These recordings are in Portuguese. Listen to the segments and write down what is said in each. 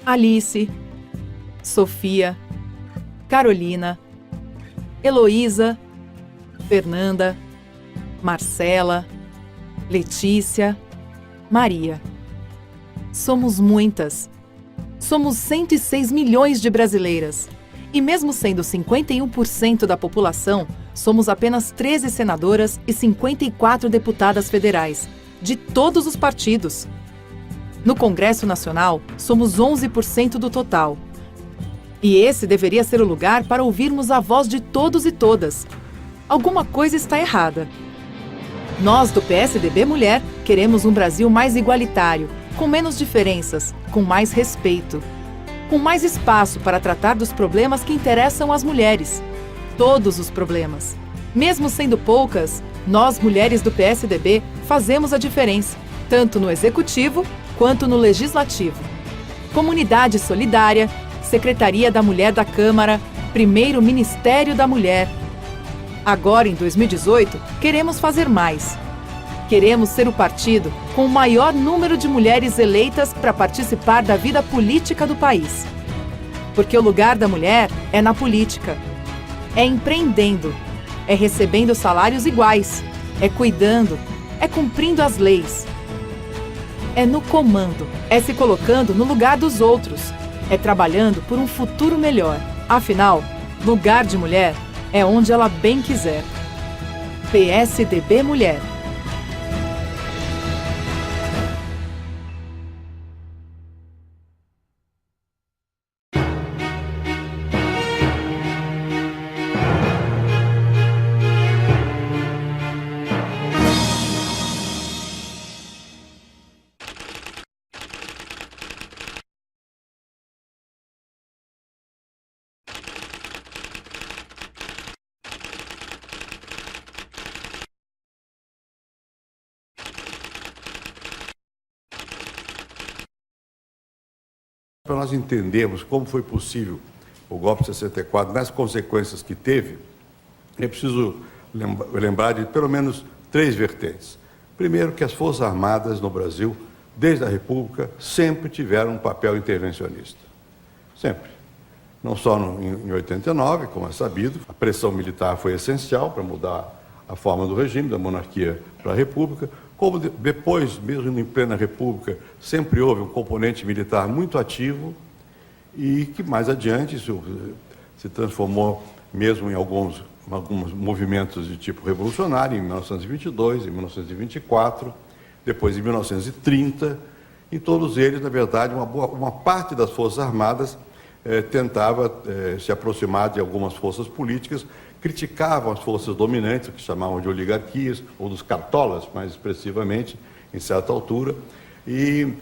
Alice, Sofia, Carolina, Heloísa, Fernanda, Marcela, Letícia, Maria. Somos muitas. Somos 106 milhões de brasileiras. E mesmo sendo 51% da população, somos apenas 13 senadoras e 54 deputadas federais, de todos os partidos. No Congresso Nacional, somos 11% do total. E esse deveria ser o lugar para ouvirmos a voz de todos e todas. Alguma coisa está errada. Nós, do PSDB Mulher, queremos um Brasil mais igualitário, com menos diferenças, com mais respeito. Com mais espaço para tratar dos problemas que interessam às mulheres. Todos os problemas. Mesmo sendo poucas, nós, mulheres do PSDB, fazemos a diferença, tanto no Executivo quanto no Legislativo. Comunidade Solidária, Secretaria da Mulher da Câmara, primeiro Ministério da Mulher. Agora, em 2018, queremos fazer mais. Queremos ser o partido com o maior número de mulheres eleitas para participar da vida política do país. Porque o lugar da mulher é na política. É empreendendo, é recebendo salários iguais, é cuidando, é cumprindo as leis. É no comando, é se colocando no lugar dos outros, é trabalhando por um futuro melhor. Afinal, lugar de mulher é onde ela bem quiser. PSDB Mulher. Para nós entendermos como foi possível o golpe de 64, nas consequências que teve, é preciso lembrar de pelo menos 3 vertentes. Primeiro, que as Forças Armadas no Brasil, desde a República, sempre tiveram um papel intervencionista. Sempre. Não só em 89, como é sabido, a pressão militar foi essencial para mudar a forma do regime, da monarquia para a República, como depois, mesmo em plena República, sempre houve um componente militar muito ativo e que mais adiante se transformou mesmo em alguns movimentos de tipo revolucionário, em 1922, em 1924, depois em 1930. Em todos eles, na verdade, uma parte das Forças Armadas tentava se aproximar de algumas forças políticas, criticavam as forças dominantes, o que chamavam de oligarquias, ou dos cartolas, mais expressivamente, em certa altura, e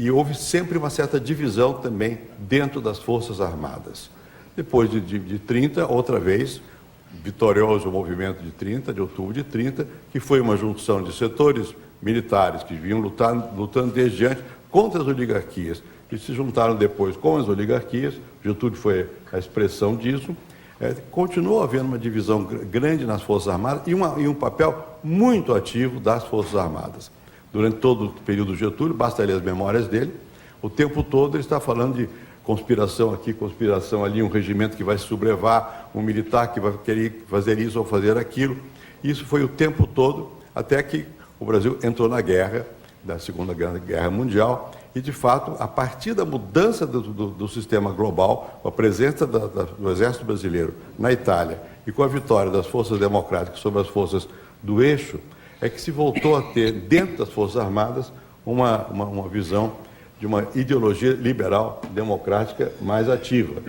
houve sempre uma certa divisão também dentro das Forças Armadas. Depois de 30, outra vez, vitorioso o movimento de outubro de 30, que foi uma junção de setores militares que vinham lutando desde antes contra as oligarquias, que se juntaram depois com as oligarquias. Getúlio foi a expressão disso. Continuou havendo uma divisão grande nas Forças Armadas e um papel muito ativo das Forças Armadas. Durante todo o período do Getúlio, basta ler as memórias dele, o tempo todo ele está falando de conspiração aqui, conspiração ali, um regimento que vai se sublevar, um militar que vai querer fazer isso ou fazer aquilo. Isso foi o tempo todo, até que o Brasil entrou na guerra, da Segunda Guerra Mundial, e, de fato, a partir da mudança do sistema global, com a presença do Exército Brasileiro na Itália e com a vitória das forças democráticas sobre as forças do eixo, é que se voltou a ter, dentro das Forças Armadas, uma visão de uma ideologia liberal democrática mais ativa.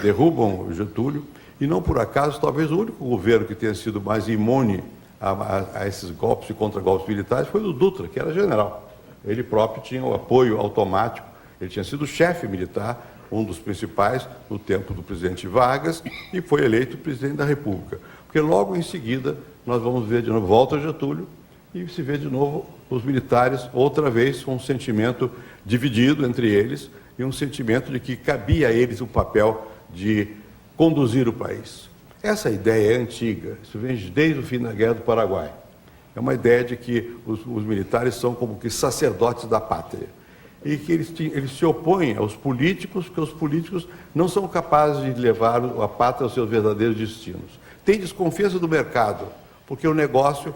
Derrubam o Getúlio, e não por acaso, talvez o único governo que tenha sido mais imune a esses golpes e contra-golpes militares foi o Dutra, que era general. Ele próprio tinha o apoio automático, ele tinha sido chefe militar, um dos principais no tempo do presidente Vargas, e foi eleito presidente da República. Porque logo em seguida nós vamos ver de novo, volta Getúlio, e se vê de novo os militares, outra vez, com um sentimento dividido entre eles, e um sentimento de que cabia a eles o papel de conduzir o país. Essa ideia é antiga, isso vem desde o fim da Guerra do Paraguai. É uma ideia de que os militares são como que sacerdotes da pátria. e que eles se opõem aos políticos, porque os políticos não são capazes de levar a pátria aos seus verdadeiros destinos. Tem desconfiança do mercado, porque o negócio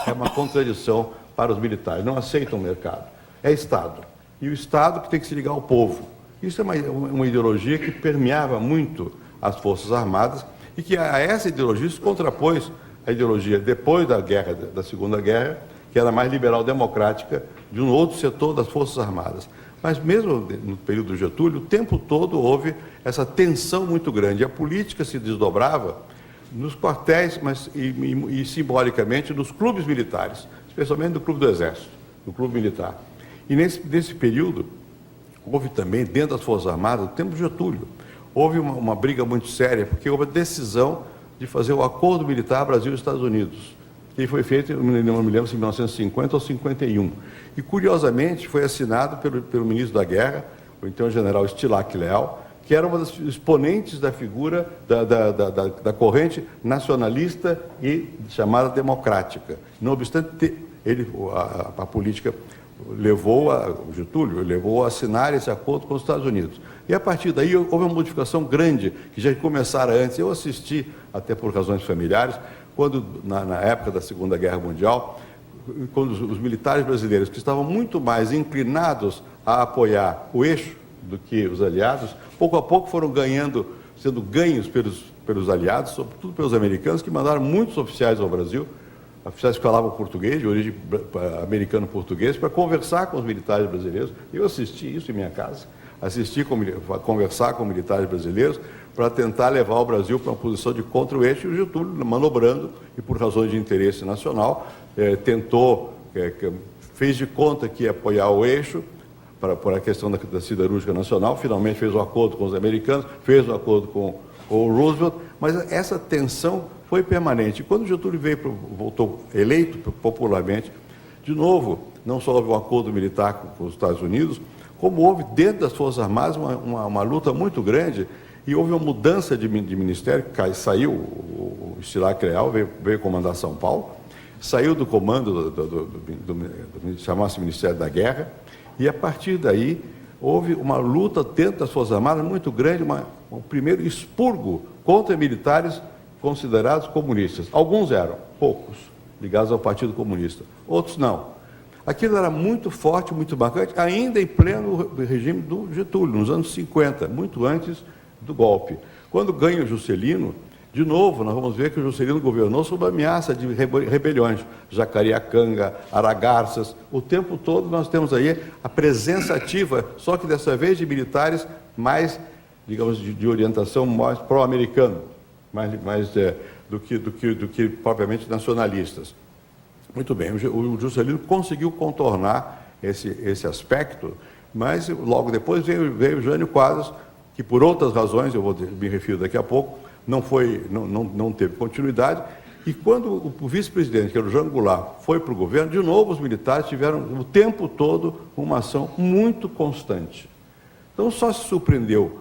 é uma contradição para os militares, não aceitam o mercado. É Estado. E o Estado que tem que se ligar ao povo. Isso é uma ideologia que permeava muito as Forças Armadas e que a essa ideologia se contrapôs a ideologia depois da Segunda Guerra, que era mais liberal-democrática, de um outro setor das Forças Armadas. Mas mesmo no período do Getúlio, o tempo todo houve essa tensão muito grande. A política se desdobrava nos quartéis, e simbolicamente nos clubes militares, especialmente no Clube do Exército, no Clube Militar. E nesse período, houve também, dentro das Forças Armadas, no tempo do Getúlio, houve uma briga muito séria, porque houve a decisão de fazer o Acordo Militar Brasil e Estados Unidos, que foi feito, não me lembro se em 1950 ou 51. E, curiosamente, foi assinado pelo ministro da Guerra, o então general Estilac Leal, que era uma das exponentes da figura da corrente nacionalista e chamada democrática. Não obstante, a política o Getúlio levou a assinar esse acordo com os Estados Unidos. E, a partir daí, houve uma modificação grande, que já começara antes. Eu assisti, até por razões familiares, quando, na época da Segunda Guerra Mundial, quando os militares brasileiros, que estavam muito mais inclinados a apoiar o eixo do que os aliados, pouco a pouco foram sendo ganhos pelos aliados, sobretudo pelos americanos, que mandaram muitos oficiais ao Brasil, oficiais que falavam português, de origem americano-português, para conversar com os militares brasileiros. Eu assisti isso em minha casa, conversar com militares brasileiros para tentar levar o Brasil para uma posição de contra o eixo, e o Getúlio, manobrando, e por razões de interesse nacional, fez de conta que ia apoiar o eixo, por a questão da siderúrgica nacional, finalmente fez um acordo com os americanos, fez um acordo com o Roosevelt, mas essa tensão foi permanente. Quando o Getúlio voltou eleito popularmente, de novo, não só houve um acordo militar com os Estados Unidos, como houve dentro das Forças Armadas uma luta muito grande, e houve uma mudança de ministério, saiu o Estilac Leal, veio comandar São Paulo, saiu do comando do chamava-se Ministério da Guerra, e a partir daí houve uma luta dentro das Forças Armadas muito grande, um primeiro expurgo contra militares considerados comunistas. Alguns eram, poucos, ligados ao Partido Comunista, outros não. Aquilo era muito forte, muito marcante, ainda em pleno regime do Getúlio, nos anos 50, muito antes do golpe. Quando ganha o Juscelino, de novo, nós vamos ver que o Juscelino governou sob ameaça de rebeliões, Jacareacanga, Aragarças, o tempo todo nós temos aí a presença ativa, só que dessa vez de militares mais, digamos, de orientação mais pró-americano, do que propriamente nacionalistas. Muito bem, o Juscelino conseguiu contornar esse aspecto, mas logo depois veio o Jânio Quadros, que por outras razões, me refiro daqui a pouco, não teve continuidade, e quando o vice-presidente, que era o Jean Goulart, foi para o governo, de novo os militares tiveram o tempo todo uma ação muito constante. Então só se surpreendeu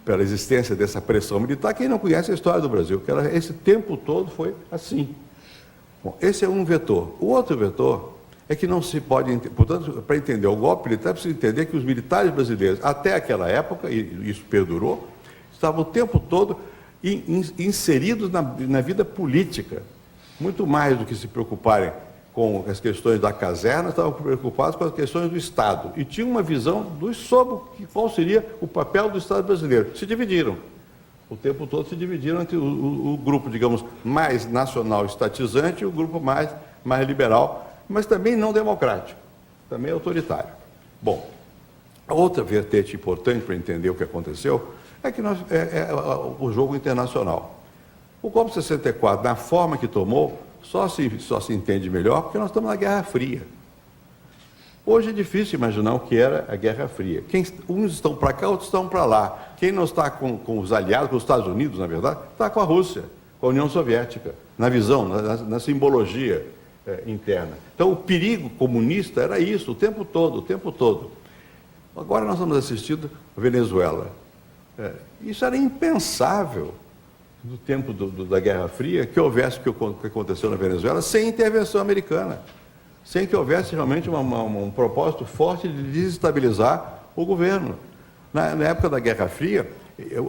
pela existência dessa pressão militar quem não conhece a história do Brasil, que esse tempo todo foi assim. Bom, esse é um vetor. O outro vetor é que não se pode, portanto, para entender o golpe militar, é preciso entender que os militares brasileiros, até aquela época, e isso perdurou, estavam o tempo todo inseridos na vida política. Muito mais do que se preocuparem com as questões da caserna, estavam preocupados com as questões do Estado. E tinham uma visão sobre qual seria o papel do Estado brasileiro. Se dividiram. O tempo todo se dividiram entre o grupo, digamos, mais nacional estatizante e o grupo mais liberal, mas também não democrático, também autoritário. Bom, a outra vertente importante para entender o que aconteceu é que o jogo internacional. O golpe de 64, na forma que tomou, só se entende melhor porque nós estamos na Guerra Fria. Hoje é difícil imaginar o que era a Guerra Fria. Uns estão para cá, outros estão para lá. Quem não está com os aliados, com os Estados Unidos, na verdade, está com a Rússia, com a União Soviética, na visão, na simbologia interna. Então, o perigo comunista era isso, o tempo todo, o tempo todo. Agora nós estamos assistindo a Venezuela. Isso era impensável no tempo da Guerra Fria, que houvesse o que aconteceu na Venezuela sem intervenção americana. sem que houvesse realmente um propósito forte de desestabilizar o governo. Na época da Guerra Fria,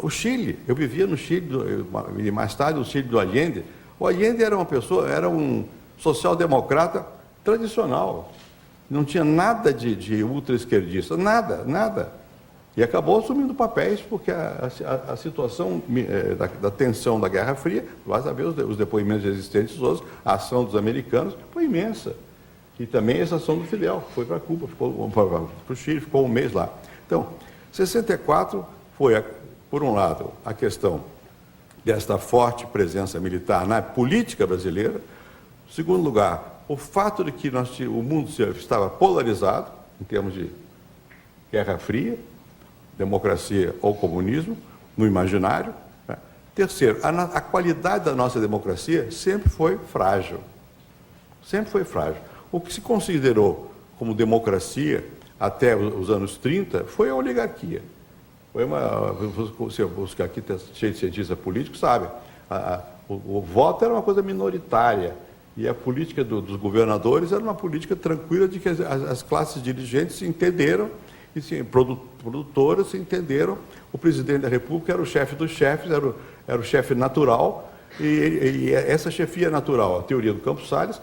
o Chile, eu vivia no Chile, e mais tarde no Chile do Allende. O Allende era um social-democrata tradicional. Não tinha nada de ultra-esquerdista, nada. E acabou assumindo papéis porque a situação da tensão da Guerra Fria, basta ver os depoimentos existentes hoje, a ação dos americanos foi imensa. E também essa ação do Fidel, foi para Cuba, ficou para o Chile, ficou um mês lá. Então, 64 foi, por um lado, a questão desta forte presença militar na política brasileira. Em segundo lugar, o fato de que o mundo estava polarizado, em termos de Guerra Fria, democracia ou comunismo, no imaginário. Né? Terceiro, a qualidade da nossa democracia sempre foi frágil. Sempre foi frágil. O que se considerou como democracia até os anos 30 foi a oligarquia. Os que aqui estão cheios de cientistas políticos sabem, o voto era uma coisa minoritária e a política dos governadores era uma política tranquila de que as classes dirigentes se entenderam e produtoras se entenderam. O presidente da República era o chefe dos chefes, era o chefe natural, e essa chefia natural, a teoria do Campos Salles,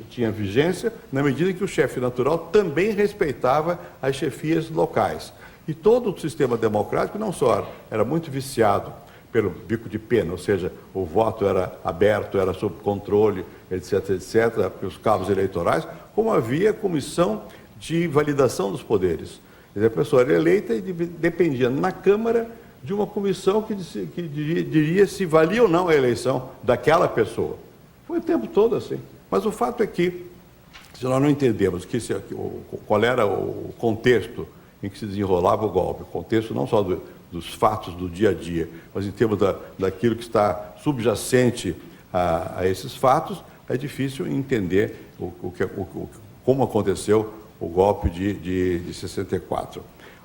tinha vigência na medida em que o chefe natural também respeitava as chefias locais. E todo o sistema democrático não só era muito viciado pelo bico de pena, ou seja, o voto era aberto, era sob controle, etc., pelos cabos eleitorais, como havia comissão de validação dos poderes. Quer dizer, a pessoa era eleita e dependia na Câmara de uma comissão que diria se valia ou não a eleição daquela pessoa. Foi o tempo todo assim. Mas o fato é que, se nós não entendemos qual era o contexto em que se desenrolava o golpe, o contexto não só dos fatos do dia a dia, mas em termos daquilo que está subjacente a esses fatos, é difícil entender como aconteceu o golpe de 64.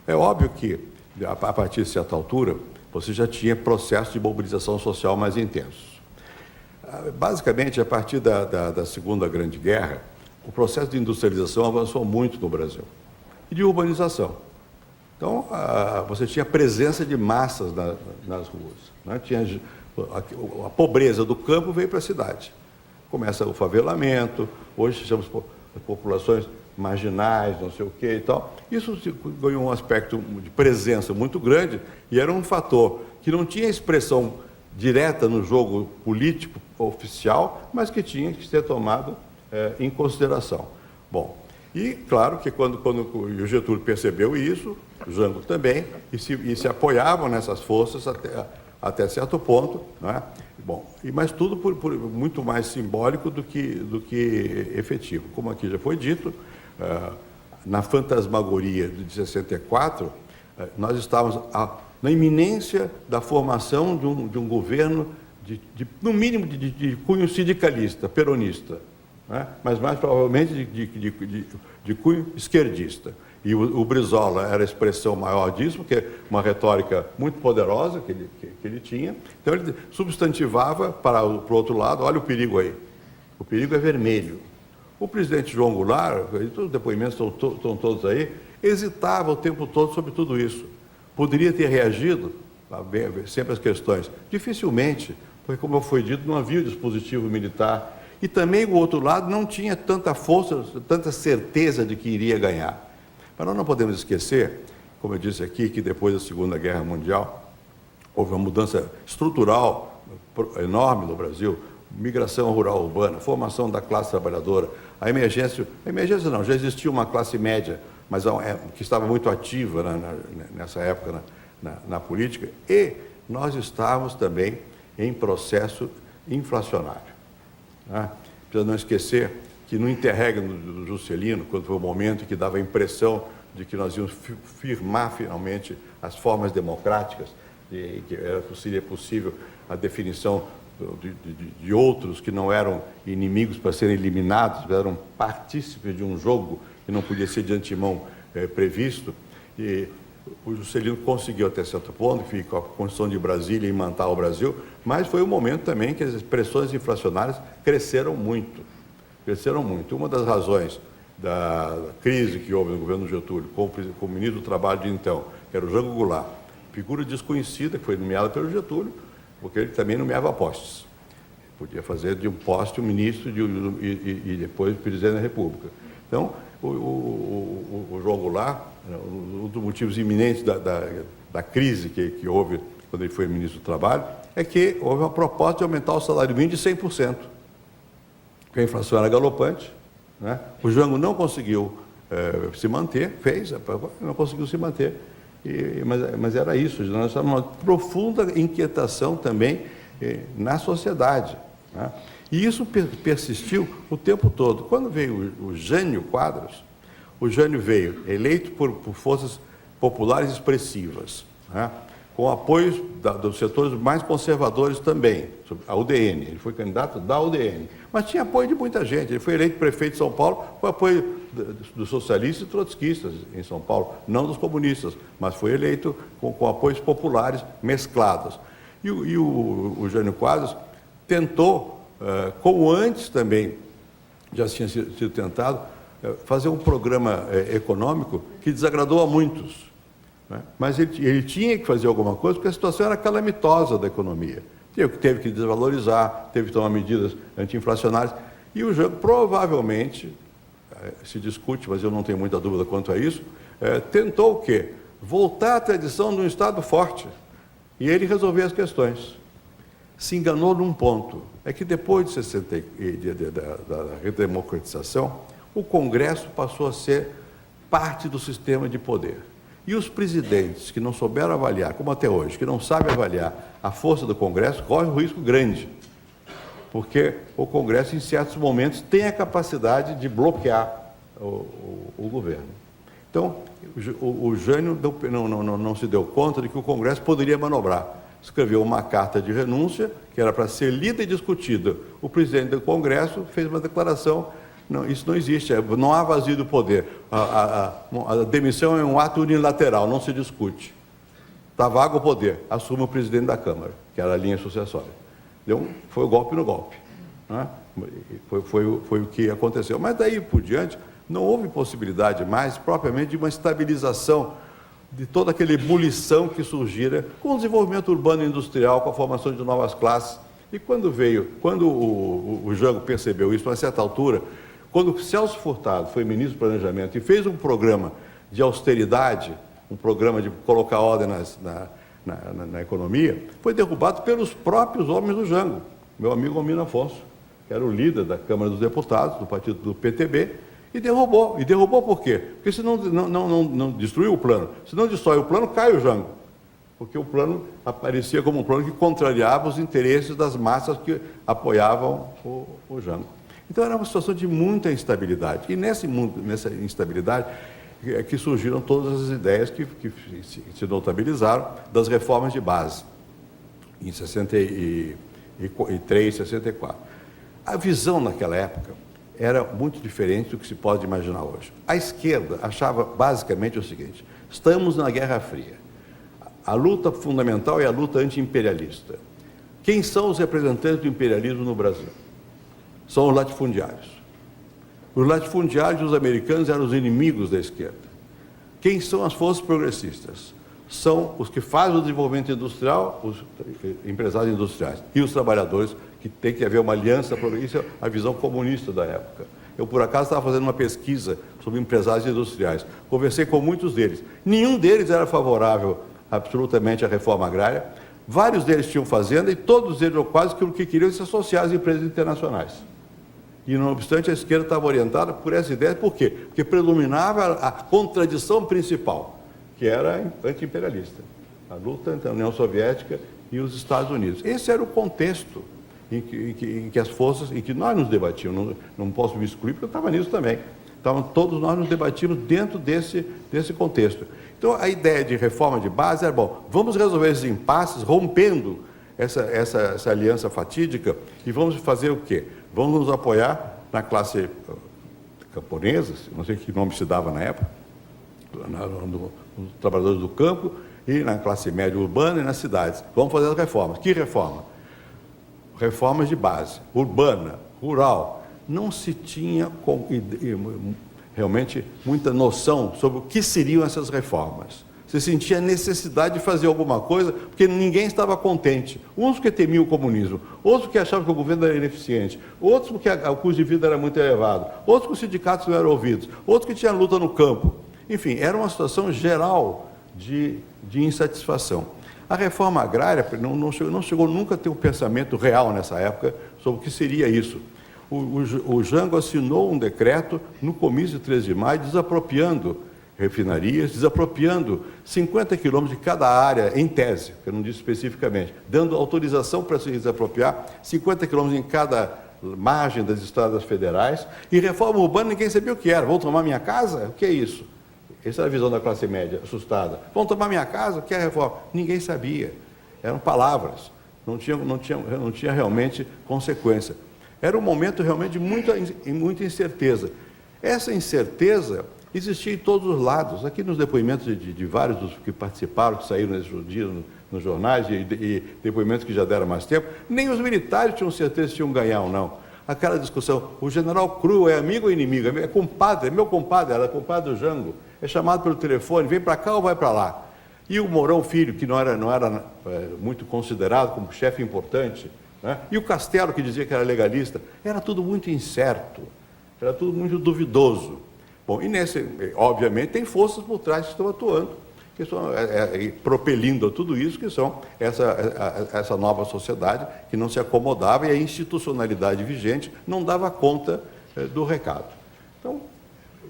É óbvio que, a partir de certa altura, você já tinha processos de mobilização social mais intensos. Basicamente, a partir da Segunda Grande Guerra, o processo de industrialização avançou muito no Brasil, e de urbanização. Então, você tinha presença de massas nas ruas. Né? A pobreza do campo veio para a cidade. Começa o favelamento, hoje chamamos populações marginais, não sei o quê e tal. Isso ganhou um aspecto de presença muito grande e era um fator que não tinha expressão direta no jogo político oficial, mas que tinha que ser tomado em consideração. Bom, e claro que quando o Getúlio percebeu isso, o Jango também, e se apoiavam nessas forças até certo ponto, né? Bom, mas tudo por muito mais simbólico do que efetivo. Como aqui já foi dito, na fantasmagoria de 64, nós estávamos na iminência da formação de um governo, no mínimo, de cunho sindicalista, peronista, né? Mas mais provavelmente de cunho esquerdista. E o Brizola era a expressão maior disso, porque uma retórica muito poderosa que ele tinha. Então ele substantivava para o outro lado, olha o perigo aí, o perigo é vermelho. O presidente João Goulart, os depoimentos estão todos aí, hesitava o tempo todo sobre tudo isso. Poderia ter reagido, sempre as questões, dificilmente, porque, como foi dito, não havia dispositivo militar. E também o outro lado não tinha tanta força, tanta certeza de que iria ganhar. Mas nós não podemos esquecer, como eu disse aqui, que depois da Segunda Guerra Mundial, houve uma mudança estrutural enorme no Brasil, migração rural urbana, formação da classe trabalhadora, a emergência não, já existia uma classe média, mas que estava muito ativa nessa época na política, e nós estávamos também em processo inflacionário. Né? Precisa não esquecer que no interregno do Juscelino, quando foi o momento em que dava a impressão de que nós íamos firmar finalmente as formas democráticas, e que seria possível a definição de outros que não eram inimigos para serem eliminados, eram partícipes de um jogo que não podia ser de antemão previsto, e o Juscelino conseguiu até certo ponto, com a Constituição de Brasília, imantar o Brasil, mas foi um momento também que as pressões inflacionárias cresceram muito. cresceram muito. Uma das razões da crise que houve no governo Getúlio, com o ministro do Trabalho de então, que era o Jango Goulart, figura desconhecida, que foi nomeada pelo Getúlio, porque ele também nomeava postes. Podia fazer de um poste um ministro e depois o presidente da República. Então, o João Goulart, um dos motivos iminentes da crise que houve quando ele foi ministro do Trabalho, é que houve uma proposta de aumentar o salário mínimo de 100%. Porque a inflação era galopante, né? O Jango não conseguiu se manter, não conseguiu se manter, mas era isso. Nós estávamos numa profunda inquietação também na sociedade, né? E isso persistiu o tempo todo. Quando veio o Jânio Quadros, o Jânio veio eleito por forças populares expressivas, né? Com apoios dos setores mais conservadores também, a UDN. Ele foi candidato da UDN, mas tinha apoio de muita gente. Ele foi eleito prefeito de São Paulo com apoio dos socialistas e trotskistas em São Paulo, não dos comunistas, mas foi eleito com apoios populares mesclados. E o Jânio Quadros tentou, como antes também já tinha sido tentado, fazer um programa econômico que desagradou a muitos. Mas ele tinha que fazer alguma coisa, porque a situação era calamitosa da economia. Teve que desvalorizar, teve que tomar medidas anti-inflacionárias. E o Jango provavelmente, se discute, mas eu não tenho muita dúvida quanto a isso, tentou o quê? Voltar à tradição de um Estado forte. E ele resolver as questões. Se enganou num ponto. É que depois da redemocratização, o Congresso passou a ser parte do sistema de poder. E os presidentes que não souberam avaliar, como até hoje, que não sabem avaliar a força do Congresso, correm um risco grande. Porque o Congresso, em certos momentos, tem a capacidade de bloquear o governo. Então, o Jânio não se deu conta de que o Congresso poderia manobrar. Escreveu uma carta de renúncia, que era para ser lida e discutida. O presidente do Congresso fez uma declaração: não, isso não existe, não há vazio do poder. A demissão é um ato unilateral, não se discute. Está vago o poder, assume o presidente da Câmara, que era a linha sucessória. Foi o golpe no golpe, né? Foi o que aconteceu. Mas daí por diante, não houve possibilidade mais, propriamente, de uma estabilização de toda aquela ebulição que surgira com o desenvolvimento urbano e industrial, com a formação de novas classes. E quando o Jango percebeu isso, a certa altura, quando o Celso Furtado foi ministro do Planejamento e fez um programa de austeridade, um programa de colocar ordem na economia, foi derrubado pelos próprios homens do Jango. Meu amigo Almino Afonso, que era o líder da Câmara dos Deputados, do partido do PTB, e derrubou. E derrubou por quê? Porque se não destruiu o plano. Se não destrói o plano, cai o Jango. Porque o plano aparecia como um plano que contrariava os interesses das massas que apoiavam o Jango. Então era uma situação de muita instabilidade. E nessa instabilidade é que surgiram todas as ideias que se notabilizaram das reformas de base, em 63, 64. A visão naquela época era muito diferente do que se pode imaginar hoje. A esquerda achava basicamente o seguinte: estamos na Guerra Fria. A luta fundamental é a luta anti-imperialista. Quem são os representantes do imperialismo no Brasil? São os latifundiários. Os latifundiários, os americanos, eram os inimigos da esquerda. Quem são as forças progressistas? São os que fazem o desenvolvimento industrial, os empresários industriais, e os trabalhadores, que tem que haver uma aliança progressista. Isso é a visão comunista da época. Eu, por acaso, estava fazendo uma pesquisa sobre empresários industriais. Conversei com muitos deles. Nenhum deles era favorável absolutamente à reforma agrária. Vários deles tinham fazenda e todos eles, ou quase, que o que queriam se associar às empresas internacionais. E, não obstante, a esquerda estava orientada por essa ideia. Por quê? Porque predominava a contradição principal, que era anti-imperialista. A luta entre a União Soviética e os Estados Unidos. Esse era o contexto em que as forças, em que nós nos debatíamos. Não posso me excluir, porque eu estava nisso também. Então, todos nós nos debatíamos dentro desse contexto. Então, a ideia de reforma de base era: bom, vamos resolver esses impasses rompendo essa aliança fatídica e vamos fazer o quê? Vamos nos apoiar na classe camponesa, não sei que nome se dava na época, nos trabalhadores do campo, e na classe média urbana e nas cidades. Vamos fazer as reformas. Que reforma? Reformas de base, urbana, rural. não se tinha realmente muita noção sobre o que seriam essas reformas. Se sentia necessidade de fazer alguma coisa, porque ninguém estava contente. Uns porque temiam o comunismo, outros porque achavam que o governo era ineficiente, outros porque o custo de vida era muito elevado, outros que os sindicatos não eram ouvidos, outros que tinha luta no campo. Enfim, era uma situação geral de insatisfação. A reforma agrária não chegou nunca a ter um pensamento real nessa época sobre o que seria isso. O Jango assinou um decreto no comício de 13 de maio, desapropriando refinarias, desapropriando 50 quilômetros de cada área, em tese, que eu não disse especificamente, dando autorização para se desapropriar 50 quilômetros em cada margem das estradas federais, e reforma urbana ninguém sabia o que era. Vão tomar minha casa? O que é isso? Essa era a visão da classe média, assustada. Vão tomar minha casa? O que é reforma? Ninguém sabia. Eram palavras, não tinha realmente consequência. Era um momento realmente de muita incerteza. Essa incerteza existia em todos os lados. Aqui nos depoimentos de vários dos que participaram, que saíram nesses dias nos jornais, e depoimentos que já deram mais tempo, nem os militares tinham certeza se tinham ganhar ou não. Aquela discussão, o general Cru é amigo ou inimigo? É compadre, é meu compadre, era compadre do Jango. É chamado pelo telefone, vem para cá ou vai para lá? E o Mourão Filho, que não era muito considerado como chefe importante, né? E o Castelo, que dizia que era legalista, era tudo muito incerto, era tudo muito duvidoso. Bom, e obviamente, tem forças por trás que estão atuando, que estão propelindo tudo isso, que são essa nova sociedade que não se acomodava e a institucionalidade vigente não dava conta do recado. Então,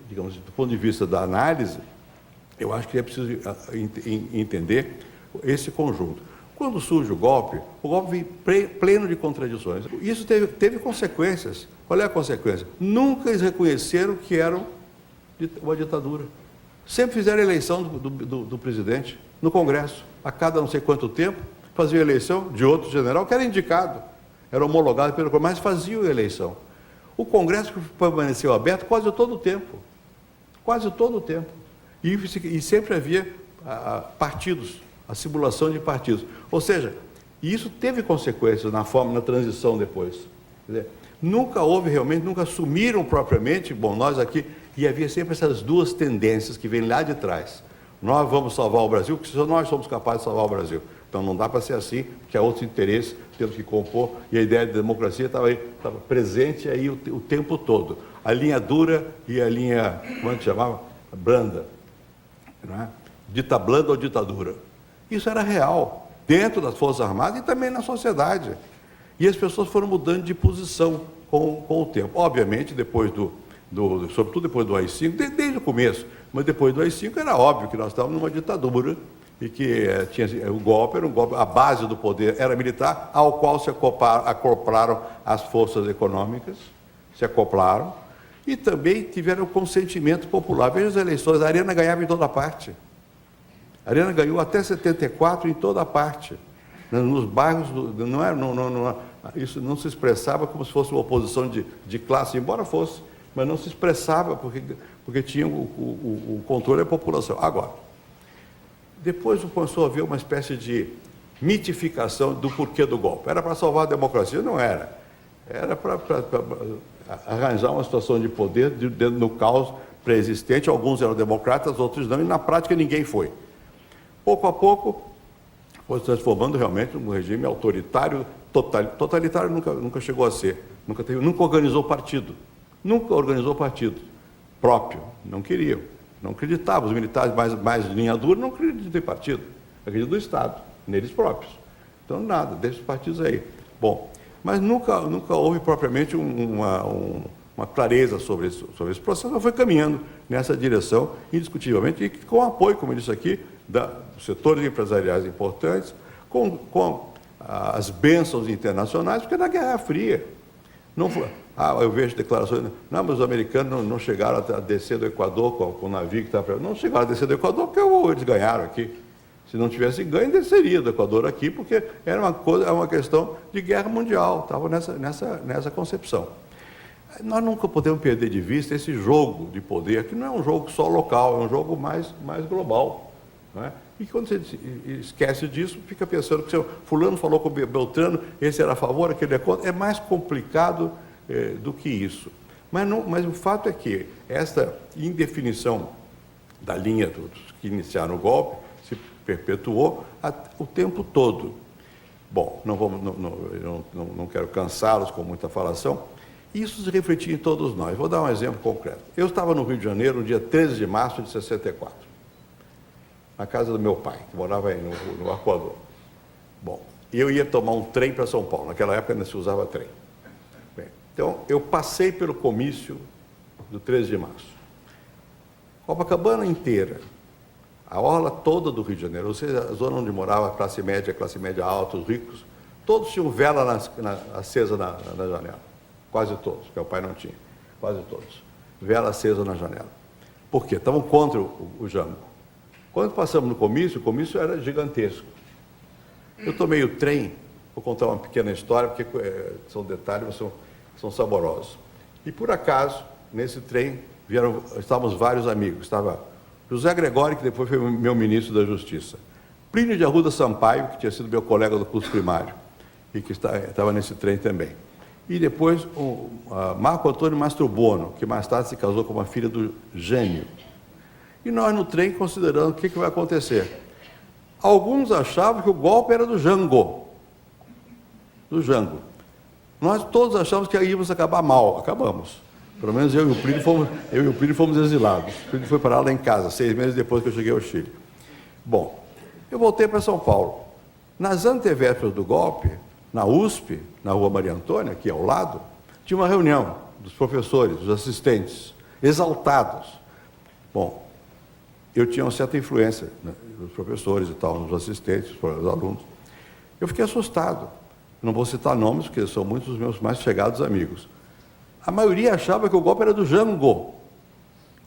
digamos, do ponto de vista da análise, eu acho que é preciso entender esse conjunto. Quando surge o golpe veio pleno de contradições. Isso teve consequências. Qual é a consequência? Nunca eles reconheceram que eram uma ditadura. Sempre fizeram eleição do presidente no Congresso. A cada não sei quanto tempo, faziam eleição de outro general que era indicado. Era homologado pelo Congresso, mas faziam eleição. O Congresso permaneceu aberto quase todo o tempo. Quase todo o tempo. E sempre havia partidos, a simulação de partidos. Ou seja, isso teve consequências na transição depois. Quer dizer, nunca houve realmente, nunca assumiram propriamente, nós aqui, e havia sempre essas duas tendências que vêm lá de trás. Nós vamos salvar o Brasil, porque só nós somos capazes de salvar o Brasil. Então não dá para ser assim, porque há outros interesses, temos que compor, e a ideia de democracia estava presente aí o tempo todo. A linha dura e a linha, como é que chamava? Branda. Não é? Dita blanda ou ditadura. Isso era real, dentro das Forças Armadas e também na sociedade. E as pessoas foram mudando de posição com o tempo. Obviamente, sobretudo depois do AI-5, desde o começo, mas depois do AI-5 era óbvio que nós estávamos numa ditadura e que o golpe era um golpe, a base do poder era militar, ao qual se acoplaram as forças econômicas, se acoplaram, e também tiveram o consentimento popular. Veja as eleições, a Arena ganhava em toda parte. A Arena ganhou até 74 em toda parte. Nos bairros, isso não se expressava como se fosse uma oposição de classe, embora fosse, mas não se expressava porque tinha o controle da população. Agora, depois começou a haver uma espécie de mitificação do porquê do golpe. Era para salvar a democracia? Não era. Era para arranjar uma situação de poder dentro do caos pré-existente. Alguns eram democratas, outros não, e na prática ninguém foi. Pouco a pouco, foi se transformando realmente num regime autoritário, totalitário nunca chegou a ser. Nunca organizou partido. Nunca organizou partido próprio. Não queriam. Não acreditavam. Os militares mais de linha dura não acreditam em partido. Acreditam no Estado, neles próprios. Então, nada, deixa os partidos aí. Bom, mas nunca houve propriamente uma clareza sobre esse processo. Ela foi caminhando nessa direção, indiscutivelmente, e com apoio, como eu disse aqui, dos setores empresariais importantes, com as bênçãos internacionais, porque na Guerra Fria. Não foi, eu vejo declarações, não, mas os americanos não chegaram a descer do Equador com o navio que estava... Não chegaram a descer do Equador porque eles ganharam aqui. Se não tivessem ganho, desceria do Equador aqui, porque era uma questão de guerra mundial, estava nessa concepção. Nós nunca podemos perder de vista esse jogo de poder, que não é um jogo só local, é um jogo mais global. Não é? E quando você esquece disso, fica pensando que fulano falou com o Beltrano, esse era a favor, aquele é contra. É mais complicado do que isso. Mas o fato é que esta indefinição da linha dos que iniciaram o golpe se perpetuou o tempo todo. Bom, não quero cansá-los com muita falação. Isso se refletia em todos nós. Vou dar um exemplo concreto. Eu estava no Rio de Janeiro no dia 13 de março de 64, na casa do meu pai, que morava aí no Arcoador. Bom, eu ia tomar um trem para São Paulo. Naquela época ainda se usava trem. Bem, então, eu passei pelo comício do 13 de março. Copacabana inteira, a orla toda do Rio de Janeiro, ou seja, a zona onde morava a classe média alta, os ricos, todos tinham vela acesa na janela. Quase todos, meu pai não tinha, quase todos. Vela acesa na janela. Por quê? Estavam contra o Jango. Quando passamos no comício, o comício era gigantesco. Eu tomei o trem, vou contar uma pequena história, porque são detalhes, mas são saborosos. E por acaso, nesse trem, estávamos vários amigos. Estava José Gregório, que depois foi meu ministro da Justiça. Plínio de Arruda Sampaio, que tinha sido meu colega do curso primário, e que estava nesse trem também. E depois o Marco Antônio Mastrobuono, que mais tarde se casou com uma filha do Gênio. E nós no trem considerando o que vai acontecer. Alguns achavam que o golpe era do Jango. Nós todos achávamos que íamos acabar mal. Acabamos. Pelo menos eu e o Plínio fomos exilados. O Plínio foi parar lá em casa, 6 meses depois que eu cheguei ao Chile. Bom, eu voltei para São Paulo. Nas antevésperas do golpe, na USP, na Rua Maria Antônia, aqui ao lado, tinha uma reunião dos professores, dos assistentes, exaltados. Bom, eu tinha uma certa influência, né, dos professores e tal, dos assistentes, dos alunos. Eu fiquei assustado. Não vou citar nomes, porque são muitos dos meus mais chegados amigos. A maioria achava que o golpe era do Jango.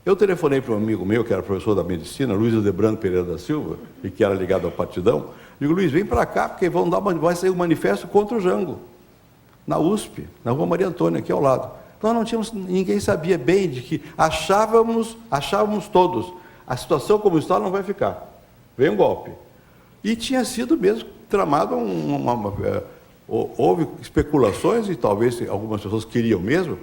Eu telefonei para um amigo meu, que era professor da medicina, Luiz Adebrando Pereira da Silva, e que era ligado ao Partidão. Digo, Luiz, vem para cá, porque vai sair um manifesto contra o Jango, na USP, na Rua Maria Antônia, aqui ao lado. Nós não tínhamos, ninguém sabia bem de que achávamos todos, a situação como está não vai ficar. Vem um golpe. E tinha sido mesmo tramado houve especulações, e talvez algumas pessoas queriam mesmo,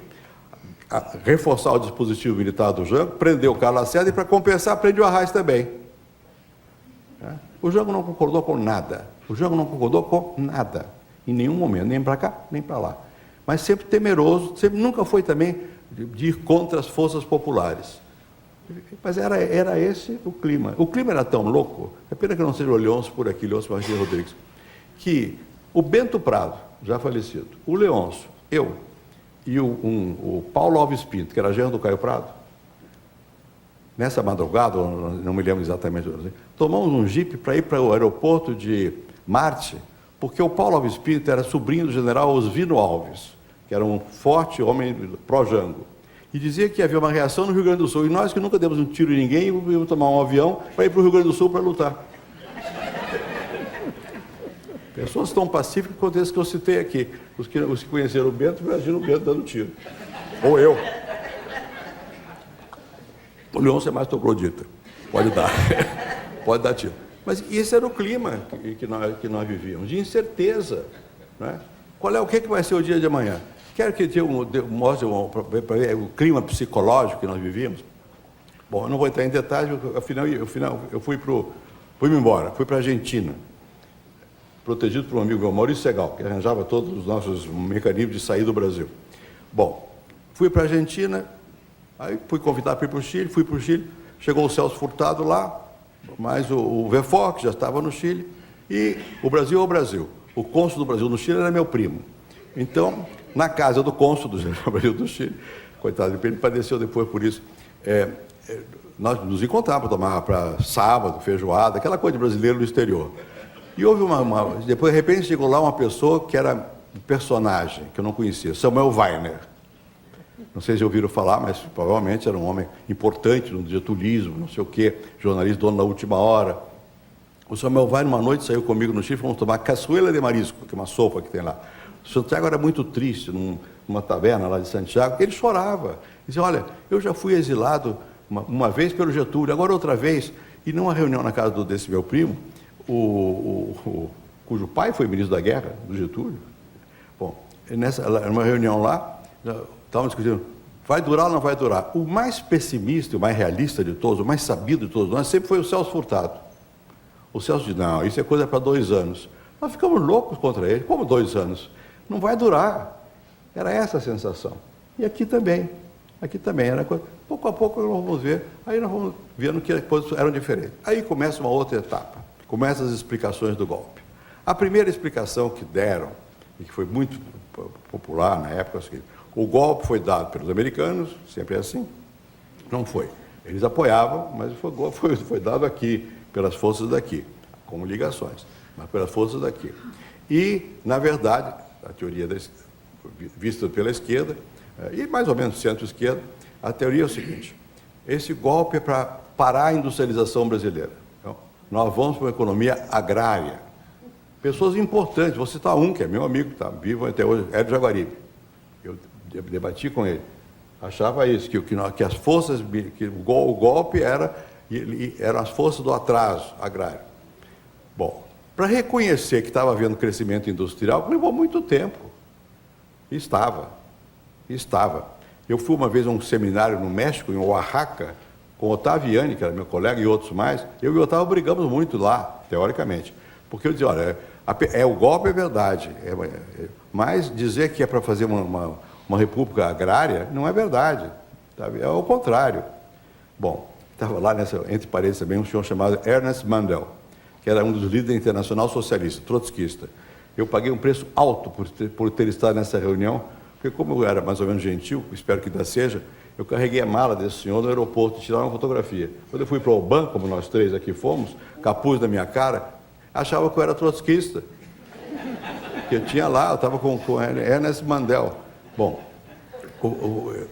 reforçar o dispositivo militar do Jango, prender o Carlos Lacerda e, para compensar, prende o Arraes também. O Jango não concordou com nada. Em nenhum momento, nem para cá, nem para lá. Mas sempre temeroso, nunca foi também de ir contra as forças populares. Mas era esse o clima. O clima era tão louco, é pena que não seja o Leôncio por aqui, Leôncio Martins Rodrigues, que o Bento Prado, já falecido, o Leôncio, eu e o Paulo Alves Pinto, que era genro do Caio Prado, nessa madrugada, não me lembro exatamente, tomamos um jipe para ir para o aeroporto de Marte, porque o Paulo Alves Pinto era sobrinho do general Osvino Alves, que era um forte homem pró-Jango, e dizia que havia uma reação no Rio Grande do Sul, e nós que nunca demos um tiro em ninguém, íamos tomar um avião para ir para o Rio Grande do Sul para lutar. Pessoas tão pacíficas quanto esses que eu citei aqui. Os que conheceram o Bento, imaginam o Bento dando tiro. Ou eu. O Leôncio é mais troglodita. Pode dar tiro. Mas esse era o clima que nós vivíamos, de incerteza. Né? O que vai ser o dia de amanhã? Quero que eu mostre para ver o clima psicológico que nós vivíamos. Bom, eu não vou entrar em detalhes, afinal eu fui-me embora, fui para a Argentina, protegido por um amigo meu, Maurício Segal, que arranjava todos os nossos mecanismos de sair do Brasil. Bom, fui para a Argentina, aí fui convidado para ir para o Chile, fui para o Chile, chegou o Celso Furtado lá, mais o Vefor, que já estava no Chile, e o Brasil é o Brasil. O cônsul do Brasil no Chile era meu primo. Então, na casa do cônsul do Brasil do Chile, coitado, ele padeceu depois por isso, nós nos encontrávamos, tomava para sábado, feijoada, aquela coisa de brasileiro no exterior. E houve depois, de repente, chegou lá uma pessoa que era um personagem, que eu não conhecia, Samuel Weiner. Não sei se ouviram falar, mas provavelmente era um homem importante no getulismo, não sei o quê, jornalista, dono da Última Hora. O Samuel Weiner, uma noite, saiu comigo no Chile, fomos tomar caçuela de marisco, que é uma sopa que tem lá. O Santiago era muito triste, numa taverna lá de Santiago, ele chorava. Ele dizia, olha, eu já fui exilado uma vez pelo Getúlio, agora outra vez. E numa reunião na casa desse meu primo, cujo pai foi ministro da Guerra, do Getúlio. Bom, numa reunião lá, estavam discutindo, vai durar ou não vai durar? O mais pessimista, o mais realista de todos, o mais sabido de todos nós, sempre foi o Celso Furtado. O Celso disse, não, isso é coisa para 2 anos. Nós ficamos loucos contra ele. Como 2 anos? Não vai durar. Era essa a sensação. E aqui também. Aqui também. Era coisa... Pouco a pouco nós vamos ver. Aí nós vamos vendo que as coisas eram diferentes. Aí começa uma outra etapa. Começam as explicações do golpe. A primeira explicação que deram, e que foi muito popular na época, é o seguinte, o golpe foi dado pelos americanos, sempre é assim. Não foi. Eles apoiavam, mas o golpe foi dado aqui, pelas forças daqui, com ligações, mas pelas forças daqui. E, na verdade, a teoria vista pela esquerda, e mais ou menos centro-esquerda, a teoria é o seguinte, esse golpe é para parar a industrialização brasileira. Então, nós vamos para uma economia agrária. Pessoas importantes, vou citar um, que é meu amigo, está vivo até hoje, Hélio Jaguaribe. Eu debati com ele. Achava isso, que as forças, que o golpe eram as forças do atraso agrário. Bom, para reconhecer que estava havendo crescimento industrial, levou muito tempo. Estava. Eu fui uma vez a um seminário no México, em Oaxaca, com o Otaviani, que era meu colega, e outros mais. Eu e o Otávio brigamos muito lá, teoricamente. Porque eu dizia, olha, o golpe é verdade, mas dizer que é para fazer uma república agrária não é verdade. Sabe? É o contrário. Bom, estava lá, entre parênteses também, um senhor chamado Ernest Mandel, que era um dos líderes internacional socialista, trotskista. Eu paguei um preço alto por ter estado nessa reunião, porque como eu era mais ou menos gentil, espero que ainda seja, eu carreguei a mala desse senhor no aeroporto, tirar uma fotografia. Quando eu fui para o Oban, como nós 3 aqui fomos, capuz na minha cara, achava que eu era trotskista. Que eu tinha lá, eu estava com Ernest Mandel. Bom,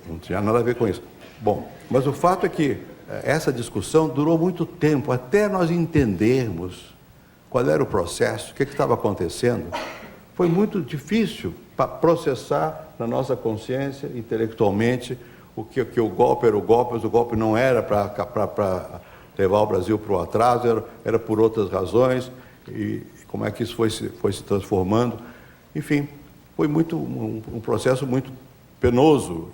não tinha nada a ver com isso. Bom, mas o fato é que essa discussão durou muito tempo, até nós entendermos qual era o processo, o que estava acontecendo. Foi muito difícil para processar na nossa consciência, intelectualmente, que o golpe era o golpe, mas o golpe não era para levar o Brasil para o atraso, era por outras razões, e como é que isso foi se transformando. Enfim, foi um processo muito penoso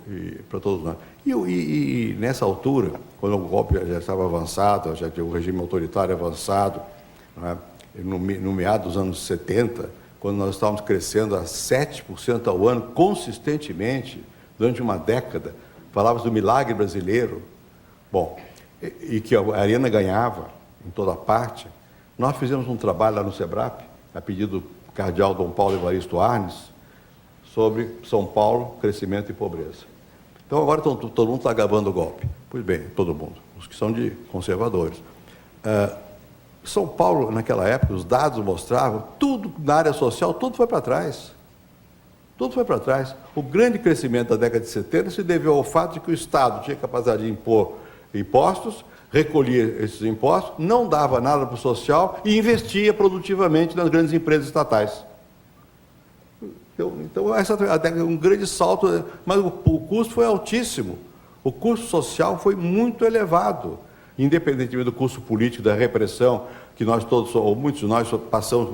para todos nós. E nessa altura, quando o golpe já estava avançado, já tinha o regime autoritário avançado, não é? No meado dos anos 70, quando nós estávamos crescendo a 7% ao ano, consistentemente, durante uma década, falávamos do milagre brasileiro, bom, e que a Arena ganhava em toda parte. Nós fizemos um trabalho lá no SEBRAP, a pedido do cardeal Dom Paulo Evaristo Arnes, sobre São Paulo, crescimento e pobreza. Então agora todo mundo está gabando o golpe. Pois bem, todo mundo, os que são de conservadores. São Paulo, naquela época, os dados mostravam, tudo na área social, tudo foi para trás. Tudo foi para trás. O grande crescimento da década de 70 se deveu ao fato de que o Estado tinha capacidade de impor impostos, recolhia esses impostos, não dava nada para o social e investia produtivamente nas grandes empresas estatais. Então essa é um grande salto, mas o custo foi altíssimo. O custo social foi muito elevado, independentemente do custo político, da repressão, que nós todos, ou muitos de nós, passamos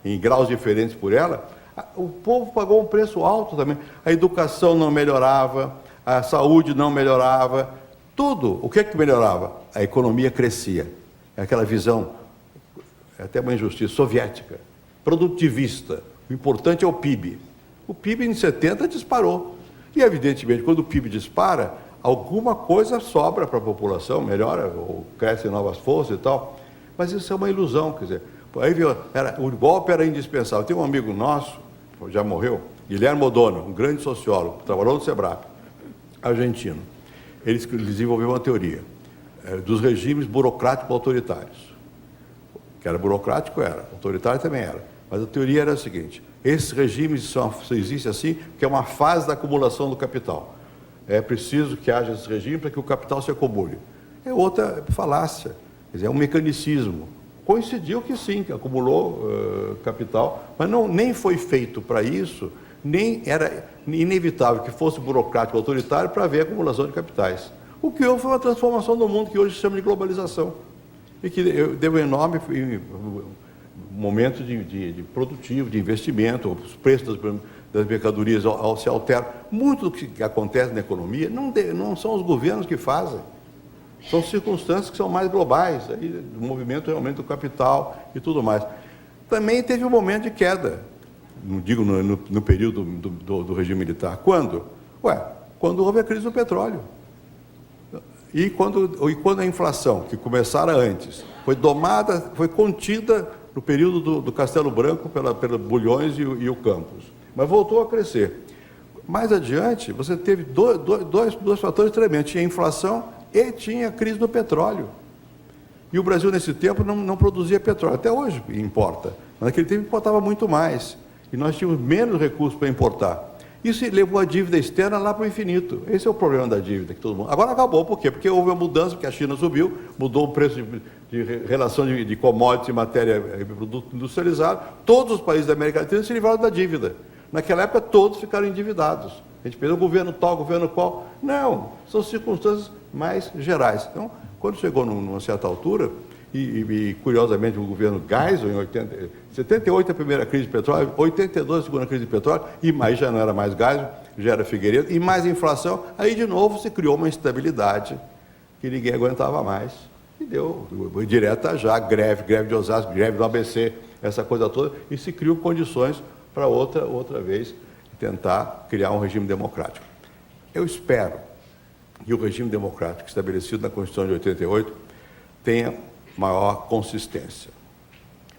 em graus diferentes por ela. O povo pagou um preço alto também. A educação não melhorava, a saúde não melhorava, tudo. O que é que melhorava? A economia crescia. É aquela visão, é até uma injustiça, soviética, produtivista. O importante é o PIB. O PIB em 70 disparou. E, evidentemente, quando o PIB dispara, alguma coisa sobra para a população, melhora, ou crescem novas forças e tal. Mas isso é uma ilusão, quer dizer. Aí o golpe era indispensável. Tem um amigo nosso, já morreu, Guilherme O'Donnell, um grande sociólogo, trabalhou no SEBRAP, argentino. Ele desenvolveu uma teoria dos regimes burocráticos autoritários. Que era burocrático, era, autoritário também era. Mas a teoria era a seguinte: esses regimes existem assim, que é uma fase da acumulação do capital. É preciso que haja esse regime para que o capital se acumule. É outra falácia, quer dizer, é um mecanicismo. Coincidiu que sim, que acumulou capital, mas nem foi feito para isso, nem era inevitável que fosse burocrático autoritário para haver acumulação de capitais. O que houve foi uma transformação do mundo que hoje se chama de globalização e que deu um enorme momento de produtivo, de investimento, os preços das mercadorias se altera. Muito do que acontece na economia não são os governos que fazem. São circunstâncias que são mais globais, aí, do movimento realmente do capital e tudo mais. Também teve um momento de queda, não digo no período do regime militar. Quando? Quando houve a crise do petróleo. E quando a inflação, que começara antes, foi contida no período do Castelo Branco pela Bulhões e o Campos, mas voltou a crescer. Mais adiante, você teve dois fatores tremendos, tinha a inflação e tinha a crise do petróleo. E o Brasil, nesse tempo, não produzia petróleo. Até hoje importa, mas naquele tempo importava muito mais. E nós tínhamos menos recursos para importar. Isso levou a dívida externa lá para o infinito. Esse é o problema da dívida que todo mundo... Agora acabou, por quê? Porque houve uma mudança, porque a China subiu, mudou o preço de relação de commodities e matéria e produto industrializado. Todos os países da América Latina se livraram da dívida. Naquela época, todos ficaram endividados. A gente pensou, governo tal, governo qual. Não, são circunstâncias mais gerais. Então, quando chegou numa certa altura, e curiosamente o governo Geisel, em 78 a primeira crise de petróleo, 82 a segunda crise de petróleo, e aí já não era mais Geisel, já era Figueiredo, e mais inflação, aí de novo se criou uma instabilidade que ninguém aguentava mais, e deu direta já, greve de Osasco, greve do ABC, essa coisa toda, e se criou condições para outra vez tentar criar um regime democrático. Eu espero que o regime democrático estabelecido na Constituição de 88 tenha maior consistência.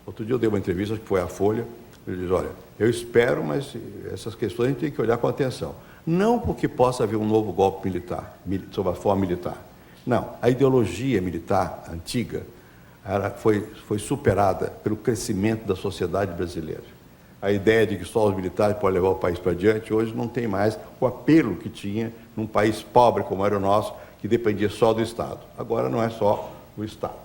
Outro dia eu dei uma entrevista, acho que foi à Folha, ele diz, olha, eu espero, mas essas questões a gente tem que olhar com atenção. Não porque possa haver um novo golpe militar, sob a forma militar. Não, a ideologia militar antiga foi superada pelo crescimento da sociedade brasileira. A ideia de que só os militares podem levar o país para adiante, hoje não tem mais o apelo que tinha num país pobre como era o nosso, que dependia só do Estado. Agora não é só o Estado.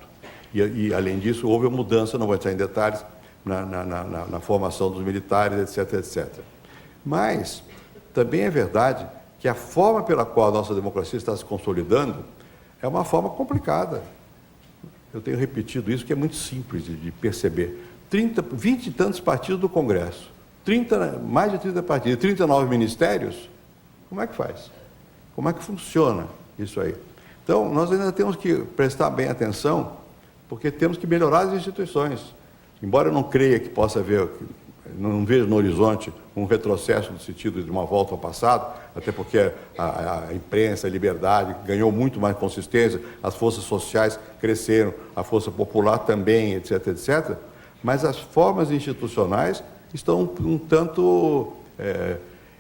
E além disso, houve uma mudança, não vou entrar em detalhes, na formação dos militares, etc, etc. Mas também é verdade que a forma pela qual a nossa democracia está se consolidando é uma forma complicada. Eu tenho repetido isso, que é muito simples de perceber. 20 e tantos partidos do Congresso, mais de 30 partidos, 39 ministérios, como é que faz? Como é que funciona isso aí? Então, nós ainda temos que prestar bem atenção, porque temos que melhorar as instituições. Embora eu não creia que possa haver, não vejo no horizonte um retrocesso no sentido de uma volta ao passado, até porque a imprensa, a liberdade ganhou muito mais consistência, as forças sociais cresceram, a força popular também, etc, etc. Mas as formas institucionais estão um tanto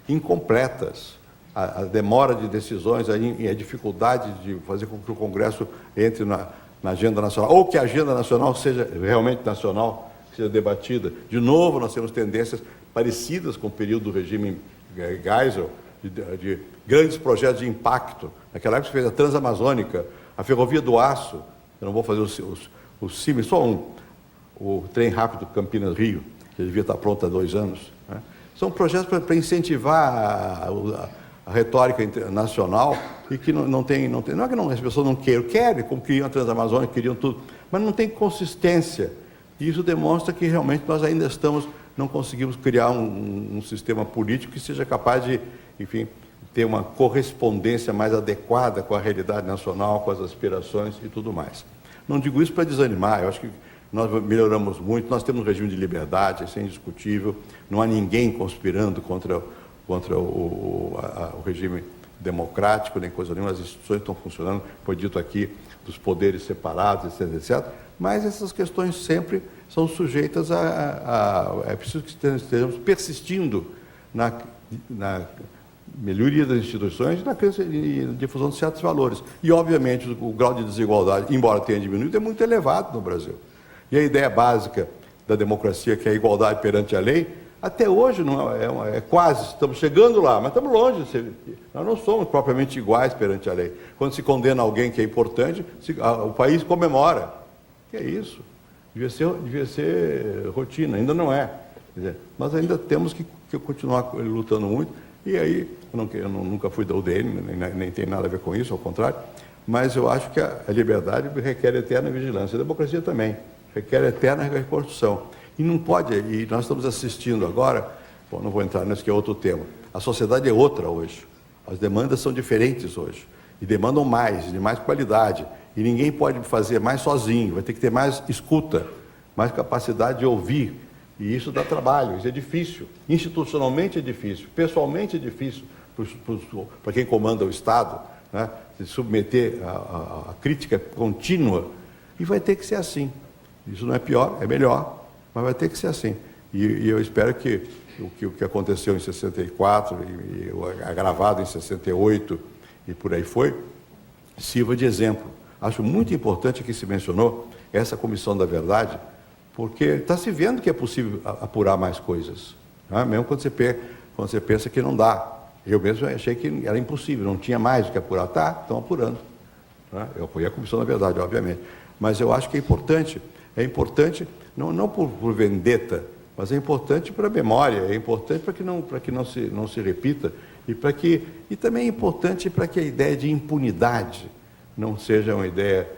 incompletas. A demora de decisões, a dificuldade de fazer com que o Congresso entre na agenda nacional, ou que a agenda nacional seja realmente nacional, seja debatida. De novo, nós temos tendências parecidas com o período do regime Geisel, de grandes projetos de impacto. Naquela época se fez a Transamazônica, a Ferrovia do Aço, eu não vou fazer os símiles, só o trem rápido Campinas-Rio, que devia estar pronto há 2 anos. Né? São projetos para incentivar a retórica nacional e que não é que as pessoas não querem, como queriam a Transamazônica, queriam tudo, mas não tem consistência. E isso demonstra que realmente nós ainda não conseguimos criar um sistema político que seja capaz de, enfim, ter uma correspondência mais adequada com a realidade nacional, com as aspirações e tudo mais. Não digo isso para desanimar, eu acho que nós melhoramos muito, nós temos um regime de liberdade, isso é indiscutível, não há ninguém conspirando contra o regime democrático, nem coisa nenhuma, as instituições estão funcionando, foi dito aqui, dos poderes separados, etc, etc. Mas essas questões sempre são sujeitas é preciso que estejamos persistindo na melhoria das instituições e na difusão de certos valores. E, obviamente, o grau de desigualdade, embora tenha diminuído, é muito elevado no Brasil. E a ideia básica da democracia, que é a igualdade perante a lei, até hoje não é quase, estamos chegando lá, mas estamos longe. Nós não somos propriamente iguais perante a lei. Quando se condena alguém que é importante, o país comemora. Que é isso? Devia ser rotina, ainda não é. Quer dizer, nós ainda temos que continuar lutando muito. E aí, eu nunca fui da UDN, nem tem nada a ver com isso, ao contrário, mas eu acho que a liberdade requer eterna vigilância. A democracia também requer eterna reconstrução. E não pode, e nós estamos assistindo agora Bom, não vou entrar nesse que é outro tema. A sociedade é outra hoje. As demandas são diferentes hoje. E demandam mais, de mais qualidade. E ninguém pode fazer mais sozinho. Vai ter que ter mais escuta, mais capacidade de ouvir. E isso dá trabalho, isso é difícil. Institucionalmente é difícil, pessoalmente é difícil para quem comanda o Estado, né? Se submeter a crítica contínua. E vai ter que ser assim. Isso não é pior, é melhor, mas vai ter que ser assim. E eu espero que o que aconteceu em 64, e agravado em 68 e por aí foi, sirva de exemplo. Acho muito importante que se mencionou essa Comissão da Verdade, porque está se vendo que é possível apurar mais coisas, né? Mesmo quando você pensa que não dá. Eu mesmo achei que era impossível, não tinha mais o que apurar. Tá, estão apurando, né? Eu apoiei a Comissão da Verdade, obviamente. Mas eu acho que é importante não por vendetta, mas é importante para a memória, é importante para que não se repita, e também é importante para que a ideia de impunidade não seja uma ideia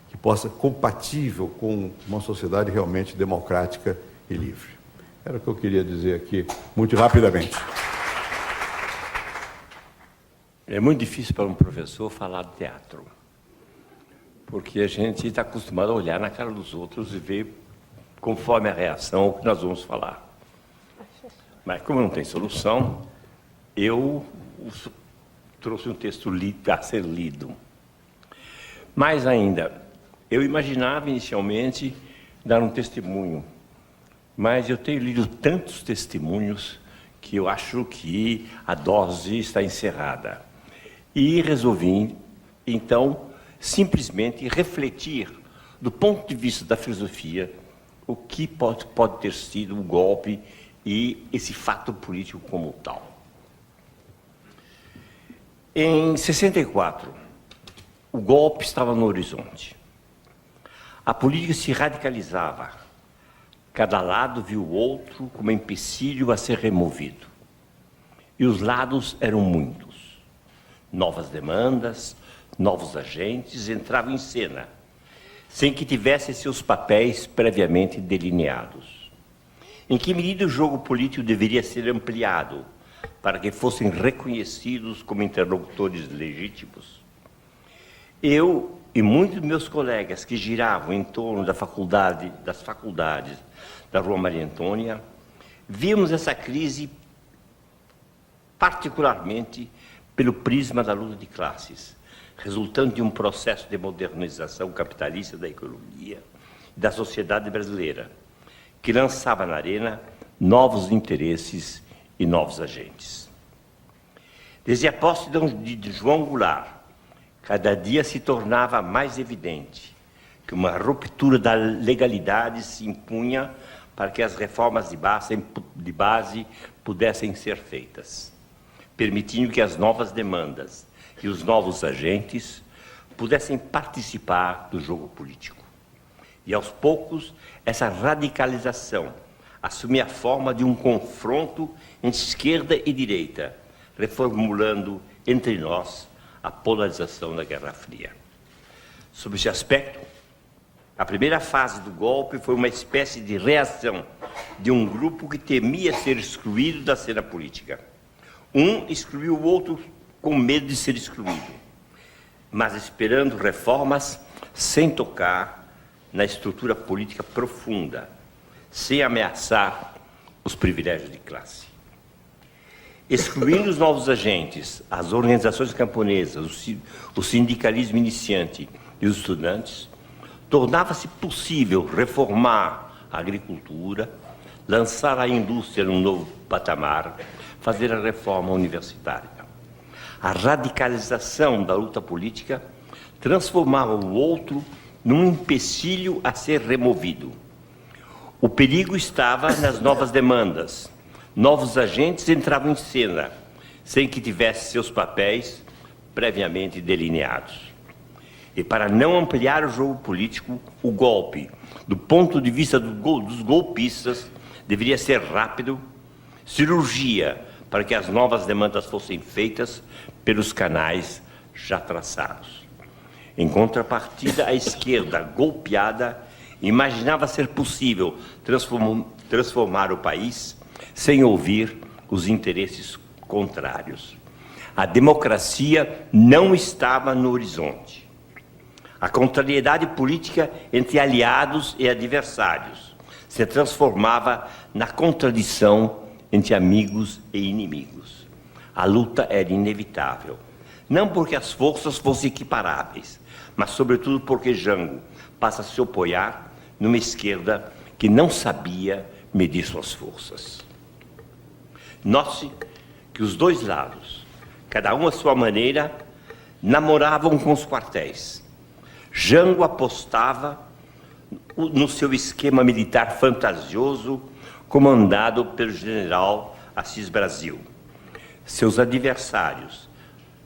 que possa compatível com uma sociedade realmente democrática e livre. Era o que eu queria dizer aqui, muito rapidamente. É muito difícil para um professor falar de teatro, porque a gente está acostumado a olhar na cara dos outros e ver, conforme a reação, o que nós vamos falar. Mas, como não tem solução, eu trouxe um texto a ser lido. Mais ainda, eu imaginava inicialmente dar um testemunho, mas eu tenho lido tantos testemunhos que eu acho que a dose está encerrada. E resolvi, então, simplesmente refletir, do ponto de vista da filosofia, o que pode ter sido o golpe e esse fato político como tal. Em 64, o golpe estava no horizonte. A política se radicalizava. Cada lado viu o outro como empecilho a ser removido. E os lados eram muitos. Novas demandas, novos agentes entravam em cena, sem que tivessem seus papéis previamente delineados. Em que medida o jogo político deveria ser ampliado para que fossem reconhecidos como interlocutores legítimos? Eu e muitos dos meus colegas que giravam em torno das faculdades da Rua Maria Antônia, vimos essa crise particularmente pelo prisma da luta de classes, resultante de um processo de modernização capitalista da economia e da sociedade brasileira, que lançava na arena novos interesses e novos agentes. Desde a posse de João Goulart, cada dia se tornava mais evidente que uma ruptura da legalidade se impunha para que as reformas de base pudessem ser feitas, permitindo que as novas demandas e os novos agentes pudessem participar do jogo político. E, aos poucos, essa radicalização assumia a forma de um confronto entre esquerda e direita, reformulando entre nós a polarização da Guerra Fria. Sob esse aspecto, a primeira fase do golpe foi uma espécie de reação de um grupo que temia ser excluído da cena política. Um excluiu o outro com medo de ser excluído, mas esperando reformas sem tocar na estrutura política profunda, sem ameaçar os privilégios de classe. Excluindo os novos agentes, as organizações camponesas, o sindicalismo iniciante e os estudantes, tornava-se possível reformar a agricultura, lançar a indústria num novo patamar, fazer a reforma universitária. A radicalização da luta política transformava o outro num empecilho a ser removido. O perigo estava nas novas demandas. Novos agentes entravam em cena, sem que tivessem seus papéis previamente delineados. E para não ampliar o jogo político, o golpe, do ponto de vista dos golpistas, deveria ser rápido, cirurgia para que as novas demandas fossem feitas pelos canais já traçados. Em contrapartida, a esquerda, golpeada, imaginava ser possível transformar o país sem ouvir os interesses contrários. A democracia não estava no horizonte. A contrariedade política entre aliados e adversários se transformava na contradição entre amigos e inimigos. A luta era inevitável, não porque as forças fossem equiparáveis, mas sobretudo porque Jango passa a se apoiar numa esquerda que não sabia medir suas forças. Note que os dois lados, cada um à sua maneira, namoravam com os quartéis. Jango apostava no seu esquema militar fantasioso, comandado pelo general Assis Brasil. Seus adversários,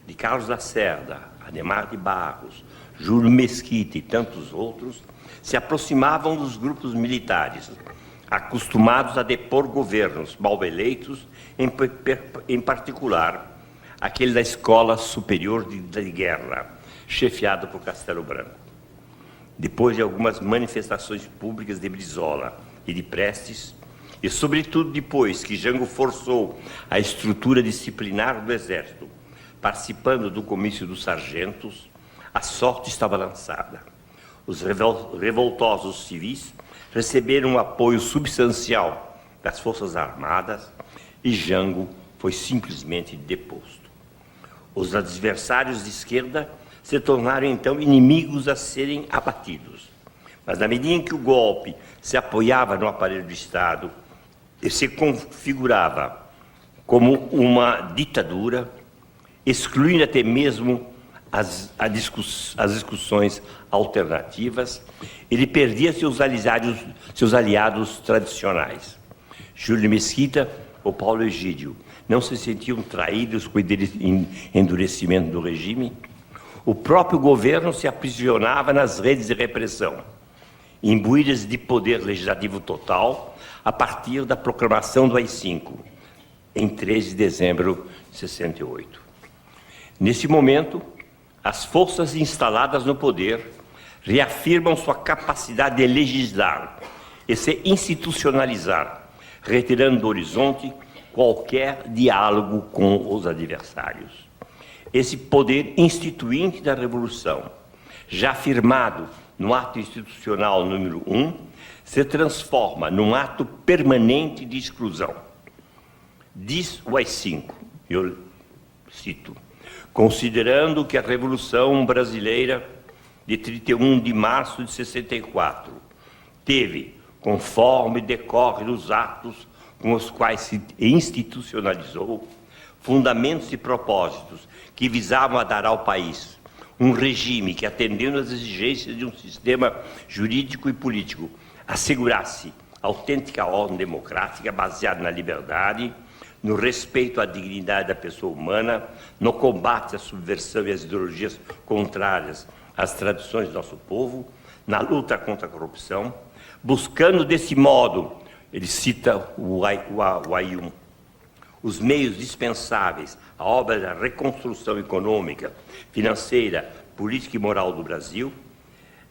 de Carlos Lacerda, Adhemar de Barros, Júlio Mesquita e tantos outros, se aproximavam dos grupos militares, acostumados a depor governos mal eleitos, em particular aquele da Escola Superior de Guerra, chefiado por Castelo Branco. Depois de algumas manifestações públicas de Brizola e de Prestes, e sobretudo depois que Jango forçou a estrutura disciplinar do Exército, participando do comício dos sargentos, a sorte estava lançada. Os revoltosos civis receberam um apoio substancial das Forças Armadas e Jango foi simplesmente deposto. Os adversários de esquerda se tornaram então inimigos a serem abatidos. Mas na medida em que o golpe se apoiava no aparelho do Estado e se configurava como uma ditadura, excluindo até mesmo as discussões alternativas, ele perdia seus aliados tradicionais. Júlio Mesquita ou Paulo Egídio não se sentiam traídos com o endurecimento do regime. O próprio governo se aprisionava nas redes de repressão, imbuídas de poder legislativo total a partir da proclamação do AI-5, em 13 de dezembro de 68. Nesse momento, as forças instaladas no poder reafirmam sua capacidade de legislar e se institucionalizar, retirando do horizonte qualquer diálogo com os adversários. Esse poder instituinte da Revolução, já firmado no ato institucional número 1, se transforma num ato permanente de exclusão. Diz o AI-5, eu cito: considerando que a Revolução Brasileira de 31 de março de 64 teve, conforme decorre dos atos com os quais se institucionalizou, fundamentos e propósitos que visavam a dar ao país um regime que, atendendo às exigências de um sistema jurídico e político, assegurasse autêntica ordem democrática baseada na liberdade, no respeito à dignidade da pessoa humana, no combate à subversão e às ideologias contrárias às tradições do nosso povo, na luta contra a corrupção, buscando desse modo, ele cita o AI-1, os meios dispensáveis à obra da reconstrução econômica, financeira, política e moral do Brasil,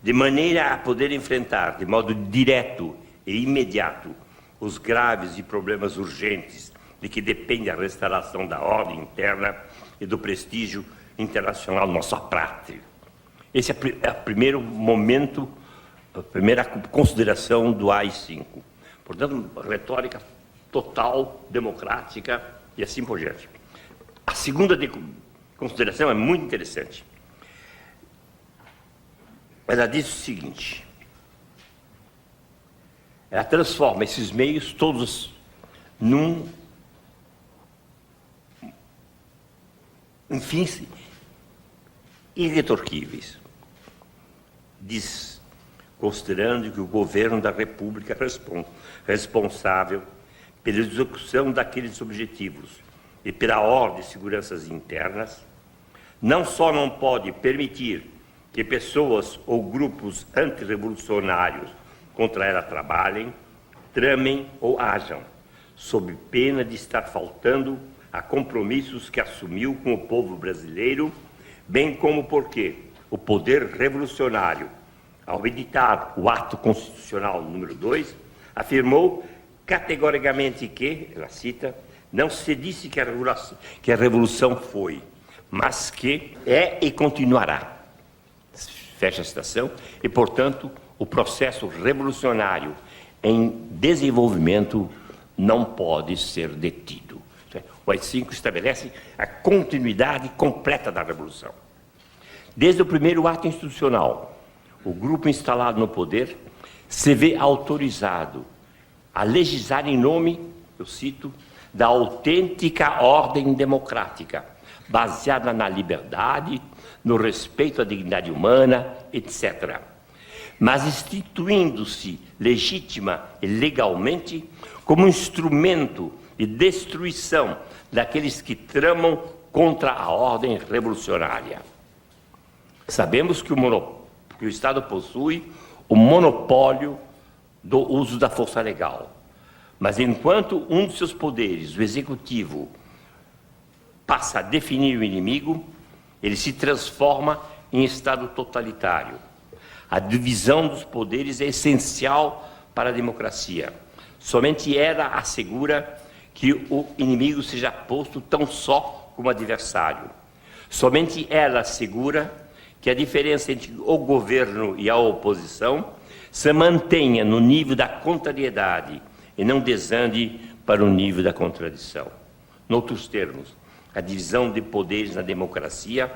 de maneira a poder enfrentar de modo direto e imediato os graves e problemas urgentes de que depende a restauração da ordem interna e do prestígio internacional da nossa pátria. Esse é o primeiro momento, a primeira consideração do AI-5. Portanto, retórica total, democrática e assim por diante. A segunda consideração é muito interessante. Ela diz o seguinte: ela transforma esses meios todos em fins irretorquíveis. Diz, considerando que o governo da República é responsável pela execução daqueles objetivos e pela ordem de seguranças internas, não só não pode permitir que pessoas ou grupos antirrevolucionários contra ela trabalhem, tramem ou ajam, sob pena de estar faltando a compromissos que assumiu com o povo brasileiro, bem como porque o poder revolucionário, ao editar o ato constitucional número 2, afirmou categoricamente que, ela cita, não se disse que a revolução foi, mas que é e continuará. Fecha a citação. E, portanto, o processo revolucionário em desenvolvimento não pode ser detido. O AI-5 estabelece a continuidade completa da revolução. Desde o primeiro ato institucional, o grupo instalado no poder se vê autorizado a legislar em nome, eu cito, da autêntica ordem democrática, baseada na liberdade, no respeito à dignidade humana, etc. Mas instituindo-se legítima e legalmente como instrumento de destruição daqueles que tramam contra a ordem revolucionária. Sabemos que o Estado possui o monopólio do uso da força legal. Mas enquanto um dos seus poderes, o executivo, passa a definir o inimigo, ele se transforma em Estado totalitário. A divisão dos poderes é essencial para a democracia. Somente ela assegura que o inimigo seja posto tão só como adversário. Somente ela assegura que a diferença entre o governo e a oposição se mantenha no nível da contrariedade e não desande para o nível da contradição. Noutros termos, a divisão de poderes na democracia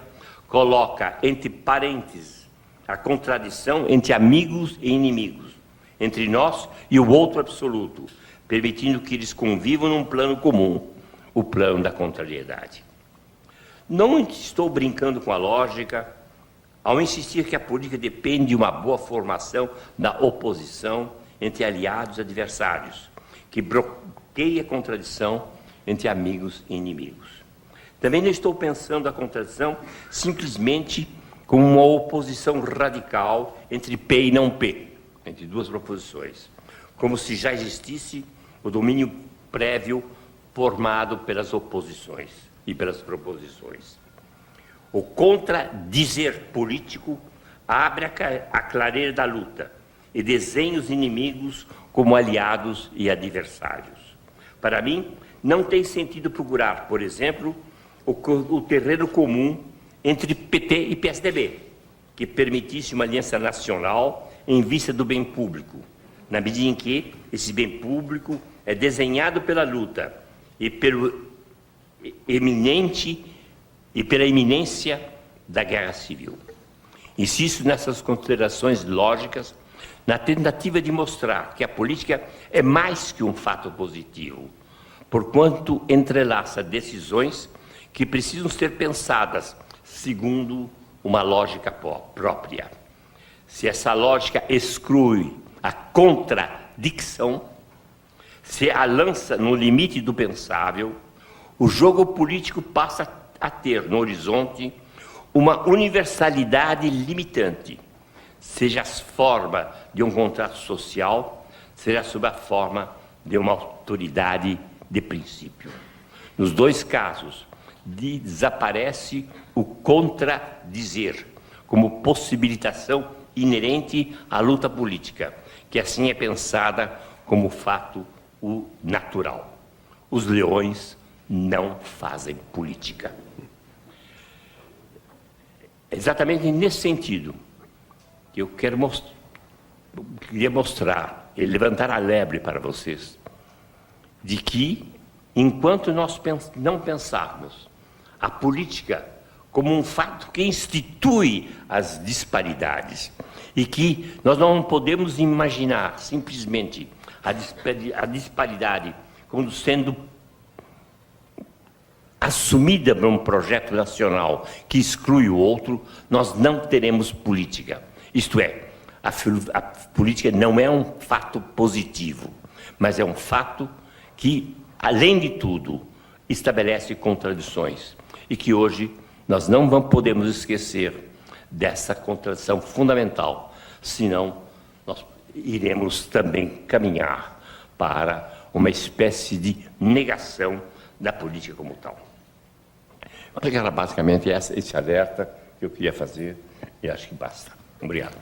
coloca entre parênteses a contradição entre amigos e inimigos, entre nós e o outro absoluto, permitindo que eles convivam num plano comum, o plano da contrariedade. Não estou brincando com a lógica ao insistir que a política depende de uma boa formação da oposição entre aliados e adversários, que bloqueia a contradição entre amigos e inimigos. Também não estou pensando a contradição simplesmente como uma oposição radical entre P e não P, entre duas proposições, como se já existisse o domínio prévio formado pelas oposições e pelas proposições. O contradizer político abre a clareira da luta e desenha os inimigos como aliados e adversários. Para mim, não tem sentido procurar, por exemplo, o terreno comum entre PT e PSDB, que permitisse uma aliança nacional em vista do bem público, na medida em que esse bem público é desenhado pela luta e pela iminência da guerra civil. Insisto nessas considerações lógicas na tentativa de mostrar que a política é mais que um fato positivo, porquanto entrelaça decisões que precisam ser pensadas segundo uma lógica própria. Se essa lógica exclui a contradição, se a lança no limite do pensável, o jogo político passa a ter no horizonte uma universalidade limitante, seja a forma de um contrato social, seja sob a forma de uma autoridade de princípio. Nos dois casos, desaparece o contradizer como possibilitação inerente à luta política, que assim é pensada como fato natural. Os leões não fazem política. É exatamente nesse sentido que eu queria mostrar e levantar a lebre para vocês, de que, enquanto nós não pensarmos a política como um fato que institui as disparidades e que nós não podemos imaginar simplesmente a disparidade como sendo assumida por um projeto nacional que exclui o outro, nós não teremos política. Isto é, a política não é um fato positivo, mas é um fato que, além de tudo, estabelece contradições e que hoje nós não podemos esquecer dessa contradição fundamental, senão nós iremos também caminhar para uma espécie de negação da política como tal. Era basicamente esse alerta que eu queria fazer e acho que basta. Obrigado.